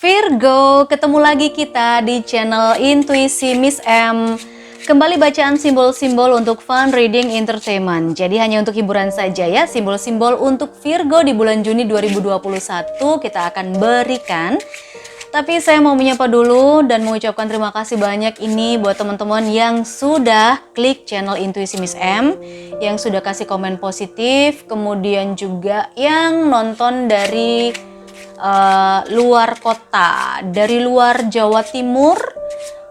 Virgo, ketemu lagi kita di channel Intuisi Miss M. Kembali bacaan simbol-simbol untuk fun reading entertainment. Jadi hanya untuk hiburan saja ya, simbol-simbol untuk Virgo di bulan Juni 2021 kita akan berikan. Tapi saya mau menyapa dulu dan mengucapkan terima kasih banyak ini buat teman-teman yang sudah klik channel Intuisi Miss M, yang sudah kasih komen positif, kemudian juga yang nonton dari luar kota, dari luar Jawa Timur,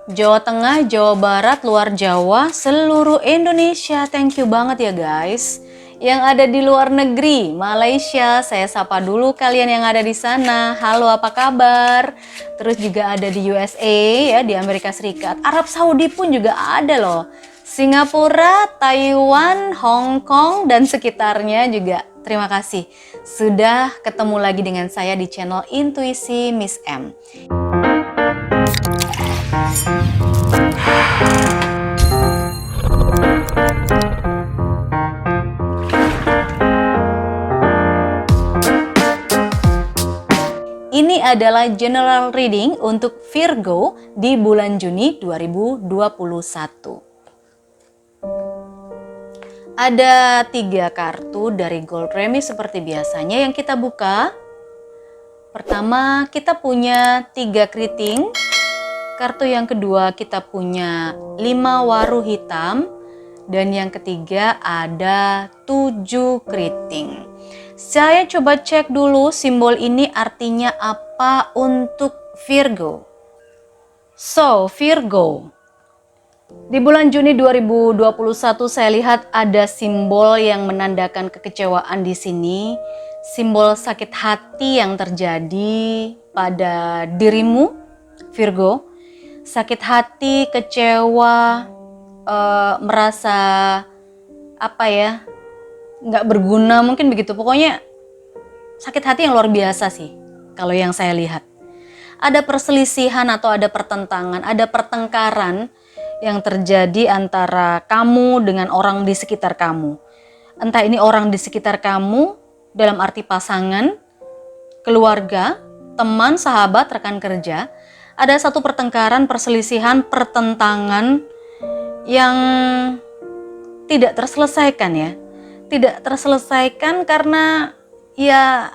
Jawa Tengah, Jawa Barat, luar Jawa, seluruh Indonesia. Thank you banget ya guys. Yang ada di luar negeri, Malaysia, saya sapa dulu kalian yang ada di sana. Halo, apa kabar? Terus juga ada di USA ya, di Amerika Serikat. Arab Saudi pun juga ada loh. Singapura, Taiwan, Hong Kong dan sekitarnya juga. Terima kasih sudah ketemu lagi dengan saya di channel Intuisi Miss M. Ini adalah general reading untuk Virgo di bulan Juni 2021. Ada 3 kartu dari Gold Remi seperti biasanya yang kita buka. Pertama kita punya 3 keriting. Kartu yang kedua kita punya 5 waru hitam. Dan yang ketiga ada 7 keriting. Saya coba cek dulu simbol ini artinya apa untuk Virgo. So, Virgo. Di bulan Juni 2021 saya lihat ada simbol yang menandakan kekecewaan di sini. Simbol sakit hati yang terjadi pada dirimu, Virgo. Sakit hati, kecewa, merasa apa ya, nggak berguna mungkin begitu. Pokoknya sakit hati yang luar biasa sih kalau yang saya lihat. Ada perselisihan atau ada pertentangan, ada pertengkaran yang terjadi antara kamu dengan orang di sekitar kamu. Entah ini orang di sekitar kamu dalam arti pasangan, keluarga, teman, sahabat, rekan kerja. Ada satu pertengkaran, perselisihan, pertentangan yang tidak terselesaikan ya. Tidak terselesaikan karena ya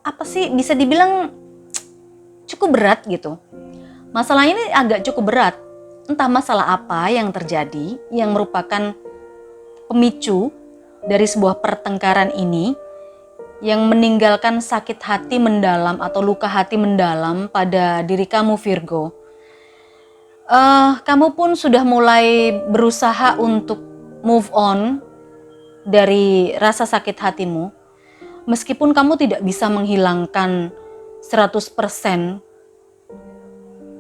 apa sih, bisa dibilang cukup berat gitu. Masalah ini agak cukup berat. Entah masalah apa yang terjadi yang merupakan pemicu dari sebuah pertengkaran ini yang meninggalkan sakit hati mendalam atau luka hati mendalam pada diri kamu Virgo. Kamu pun sudah mulai berusaha untuk move on dari rasa sakit hatimu. Meskipun kamu tidak bisa menghilangkan 100%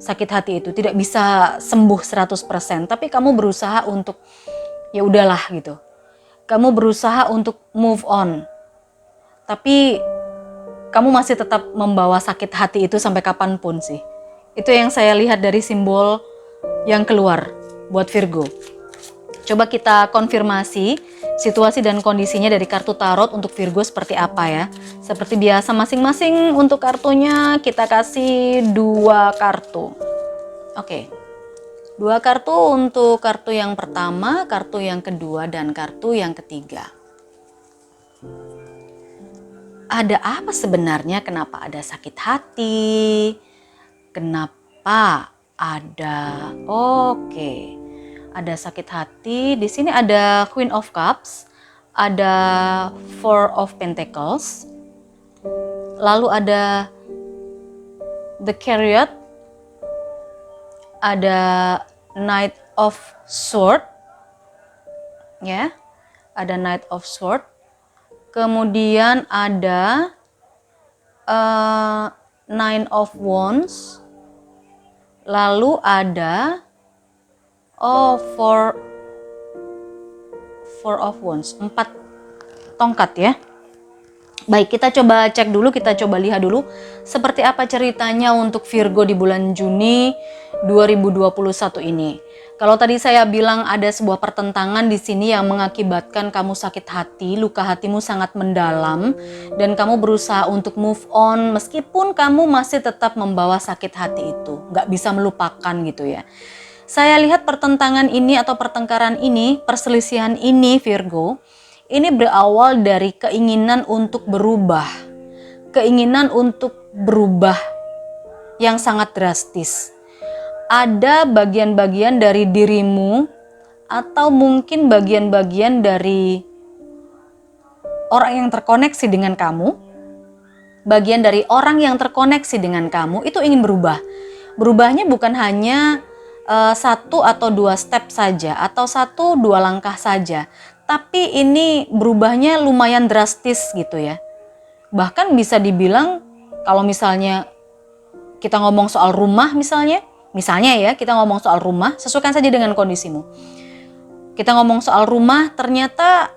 sakit hati itu, tidak bisa sembuh 100%, tapi kamu berusaha untuk ya udahlah gitu. Kamu berusaha untuk move on. Tapi kamu masih tetap membawa sakit hati itu sampai kapanpun sih. Itu yang saya lihat dari simbol yang keluar buat Virgo. Coba kita konfirmasi situasi dan kondisinya dari kartu tarot untuk Virgo seperti apa ya. Seperti biasa masing-masing untuk kartunya kita kasih 2 kartu. Oke. 2 kartu untuk kartu yang pertama, kartu yang kedua, dan kartu yang ketiga. Ada apa sebenarnya? Kenapa ada sakit hati? Kenapa ada ada sakit hati. Di sini ada Queen of Cups, ada Four of Pentacles, lalu ada The Chariot, ada Knight of Sword, ya, ada Knight of Sword. Kemudian ada Nine of Wands, lalu ada Four of Wands, 4 tongkat ya. Baik, kita coba cek dulu, kita coba lihat dulu seperti apa ceritanya untuk Virgo di bulan Juni 2021 ini. Kalau tadi saya bilang ada sebuah pertentangan di sini yang mengakibatkan kamu sakit hati, luka hatimu sangat mendalam, dan kamu berusaha untuk move on meskipun kamu masih tetap membawa sakit hati itu, nggak bisa melupakan gitu ya. Saya lihat pertentangan ini atau pertengkaran ini, perselisihan ini Virgo, ini berawal dari keinginan untuk berubah. Keinginan untuk berubah yang sangat drastis. Ada bagian-bagian dari dirimu atau mungkin bagian-bagian dari orang yang terkoneksi dengan kamu, bagian dari orang yang terkoneksi dengan kamu itu ingin berubah. Berubahnya bukan hanya satu atau dua step saja atau satu dua langkah saja, tapi ini berubahnya lumayan drastis gitu ya. Bahkan bisa dibilang kalau misalnya kita ngomong soal rumah misalnya ya kita ngomong soal rumah, sesuaikan saja dengan kondisimu. Kita ngomong soal rumah, ternyata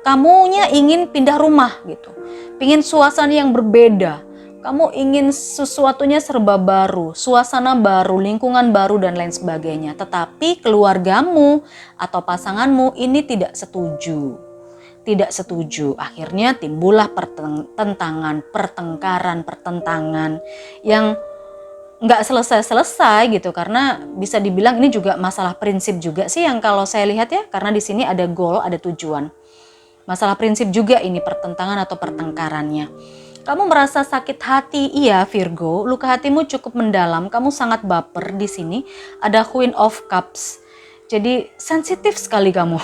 kamunya ingin pindah rumah gitu. Pingin suasana yang berbeda. Kamu ingin sesuatunya serba baru, suasana baru, lingkungan baru dan lain sebagainya. Tetapi keluargamu atau pasanganmu ini tidak setuju. Tidak setuju. Akhirnya timbullah pertentangan, pertentangan yang nggak selesai-selesai gitu, karena bisa dibilang ini juga masalah prinsip juga sih yang kalau saya lihat ya, karena di sini ada goal, ada tujuan. Masalah prinsip juga ini pertentangan atau pertengkarannya. Kamu merasa sakit hati, iya Virgo, luka hatimu cukup mendalam, kamu sangat baper di sini. Ada Queen of Cups. Jadi sensitif sekali kamu.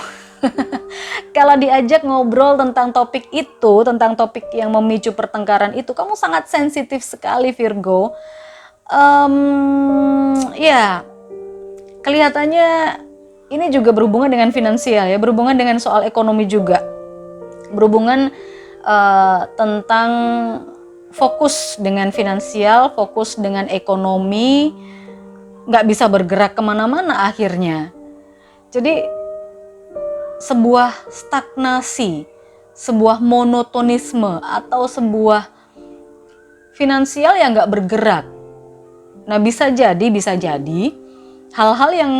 Kalau diajak ngobrol tentang topik itu, tentang topik yang memicu pertengkaran itu, kamu sangat sensitif sekali Virgo. Ya, kelihatannya ini juga berhubungan dengan finansial ya, berhubungan dengan soal ekonomi juga, berhubungan tentang fokus dengan finansial, fokus dengan ekonomi, nggak bisa bergerak kemana-mana akhirnya. Jadi sebuah stagnasi, sebuah monotonisme atau sebuah finansial yang nggak bergerak. Nah bisa jadi hal-hal yang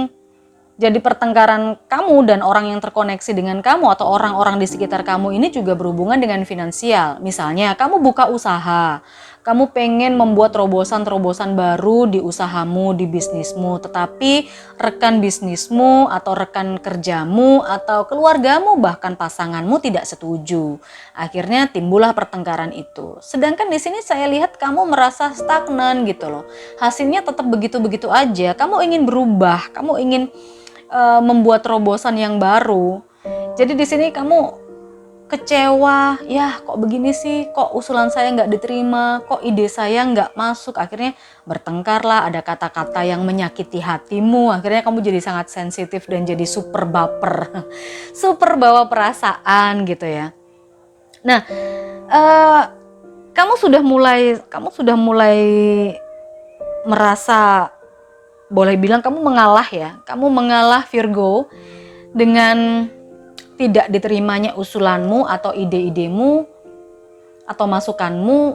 jadi pertengkaran kamu dan orang yang terkoneksi dengan kamu atau orang-orang di sekitar kamu ini juga berhubungan dengan finansial. Misalnya kamu buka usaha, kamu pengen membuat terobosan-terobosan baru di usahamu, di bisnismu, tetapi rekan bisnismu atau rekan kerjamu atau keluargamu bahkan pasanganmu tidak setuju. Akhirnya timbullah pertengkaran itu. Sedangkan di sini saya lihat kamu merasa stagnan gitu loh. Hasilnya tetap begitu-begitu aja. Kamu ingin berubah, kamu ingin membuat terobosan yang baru. Jadi di sini kamu kecewa, ya kok begini sih, kok usulan saya nggak diterima, kok ide saya nggak masuk. Akhirnya bertengkarlah, ada kata-kata yang menyakiti hatimu. Akhirnya kamu jadi sangat sensitif dan jadi super baper, super bawa perasaan gitu ya. Nah, kamu sudah mulai merasa, boleh bilang kamu mengalah ya. Kamu mengalah Virgo dengan tidak diterimanya usulanmu atau ide-idemu atau masukanmu.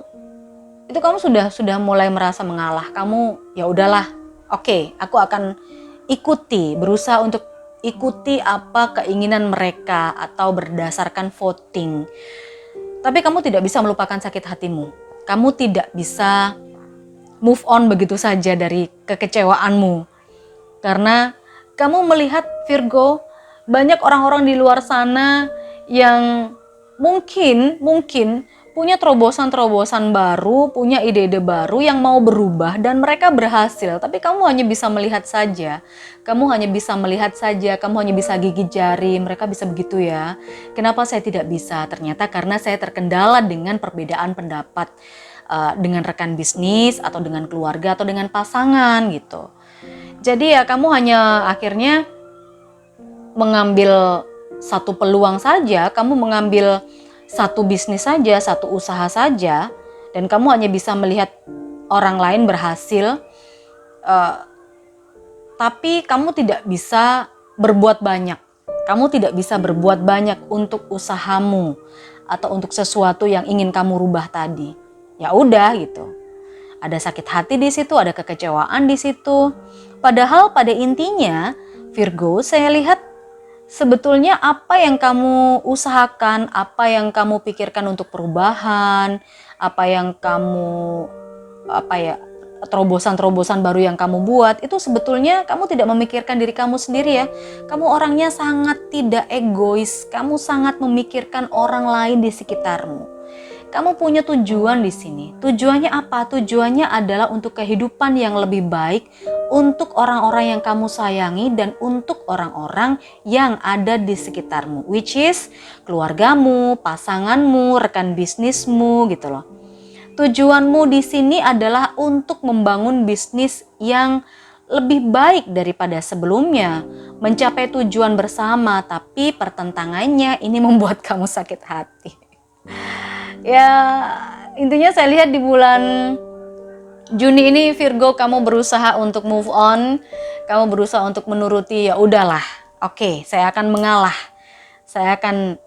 Itu kamu sudah mulai merasa mengalah. Kamu ya udahlah, oke, aku akan berusaha untuk ikuti apa keinginan mereka atau berdasarkan voting. Tapi kamu tidak bisa melupakan sakit hatimu. Kamu tidak bisa move on begitu saja dari kekecewaanmu. Karena kamu melihat Virgo, banyak orang-orang di luar sana yang mungkin punya terobosan-terobosan baru, punya ide-ide baru yang mau berubah dan mereka berhasil. Tapi kamu hanya bisa melihat saja. Kamu hanya bisa melihat saja, kamu hanya bisa gigit jari. Mereka bisa begitu ya. Kenapa saya tidak bisa? Ternyata karena saya terkendala dengan perbedaan pendapat dengan rekan bisnis atau dengan keluarga atau dengan pasangan gitu. Jadi ya kamu hanya akhirnya mengambil satu peluang saja, kamu mengambil satu bisnis saja, satu usaha saja, dan kamu hanya bisa melihat orang lain berhasil, tapi kamu tidak bisa berbuat banyak. Kamu tidak bisa berbuat banyak untuk usahamu atau untuk sesuatu yang ingin kamu rubah tadi. Ya udah gitu. Ada sakit hati di situ, ada kekecewaan di situ. Padahal pada intinya Virgo, saya lihat sebetulnya apa yang kamu usahakan, apa yang kamu pikirkan untuk perubahan, apa yang kamu terobosan-terobosan baru yang kamu buat, itu sebetulnya kamu tidak memikirkan diri kamu sendiri ya. Kamu orangnya sangat tidak egois, kamu sangat memikirkan orang lain di sekitarmu. Kamu punya tujuan di sini. Tujuannya apa? Tujuannya adalah untuk kehidupan yang lebih baik, untuk orang-orang yang kamu sayangi dan untuk orang-orang yang ada di sekitarmu, which is keluargamu, pasanganmu, rekan bisnismu gitu loh. Tujuanmu di sini adalah untuk membangun bisnis yang lebih baik daripada sebelumnya, mencapai tujuan bersama, tapi pertentangannya ini membuat kamu sakit hati. Ya, intinya saya lihat di bulan Juni ini Virgo, kamu berusaha untuk move on, kamu berusaha untuk menuruti, ya udahlah. Oke, saya akan mengalah. Saya akan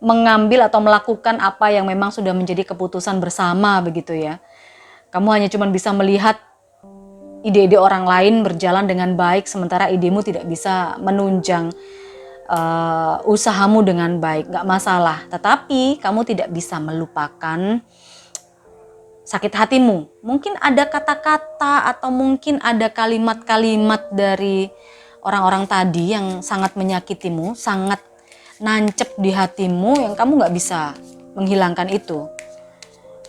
mengambil atau melakukan apa yang memang sudah menjadi keputusan bersama begitu ya. Kamu hanya cuma bisa melihat ide-ide orang lain berjalan dengan baik, sementara idemu tidak bisa menunjang usahamu dengan baik. Gak masalah, tetapi kamu tidak bisa melupakan sakit hatimu. Mungkin ada kata-kata atau mungkin ada kalimat-kalimat dari orang-orang tadi yang sangat menyakitimu, sangat nancep di hatimu yang kamu gak bisa menghilangkan itu.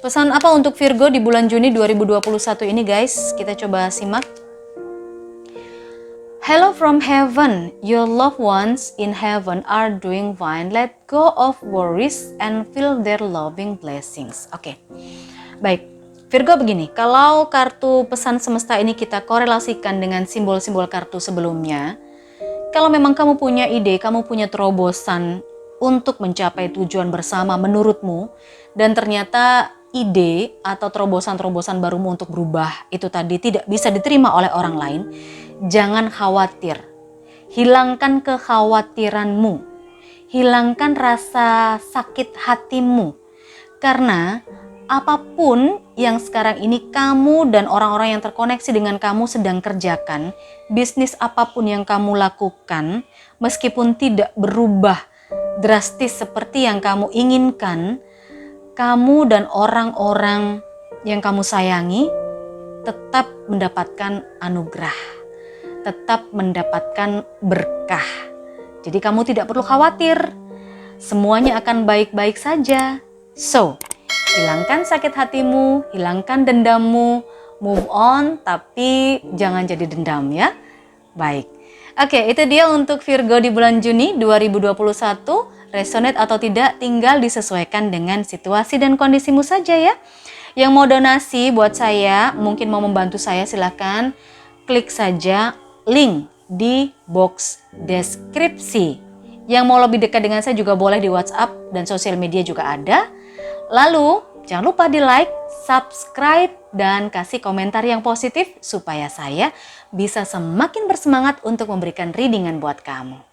Pesan apa untuk Virgo di bulan Juni 2021 ini guys? Kita coba simak. Hello from heaven, your loved ones in heaven are doing fine. Let go of worries and feel their loving blessings. Oke, baik. Virgo begini, kalau kartu pesan semesta ini kita korelasikan dengan simbol-simbol kartu sebelumnya, kalau memang kamu punya ide, kamu punya terobosan untuk mencapai tujuan bersama menurutmu, dan ternyata ide atau terobosan-terobosan barumu untuk berubah itu tadi tidak bisa diterima oleh orang lain, jangan khawatir. Hilangkan kekhawatiranmu, hilangkan rasa sakit hatimu, karena apapun yang sekarang ini kamu dan orang-orang yang terkoneksi dengan kamu sedang kerjakan, bisnis apapun yang kamu lakukan, meskipun tidak berubah drastis seperti yang kamu inginkan, kamu dan orang-orang yang kamu sayangi tetap mendapatkan anugerah, tetap mendapatkan berkah. Jadi kamu tidak perlu khawatir, semuanya akan baik-baik saja. So, hilangkan sakit hatimu, hilangkan dendammu, move on, tapi jangan jadi dendam ya. Baik. Oke, itu dia untuk Virgo di bulan Juni 2021. Resonate atau tidak tinggal disesuaikan dengan situasi dan kondisimu saja ya. Yang mau donasi buat saya, mungkin mau membantu saya, silakan klik saja link di box deskripsi. Yang mau lebih dekat dengan saya juga boleh di WhatsApp dan sosial media juga ada. Lalu jangan lupa di like, subscribe, dan kasih komentar yang positif supaya saya bisa semakin bersemangat untuk memberikan readingan buat kamu.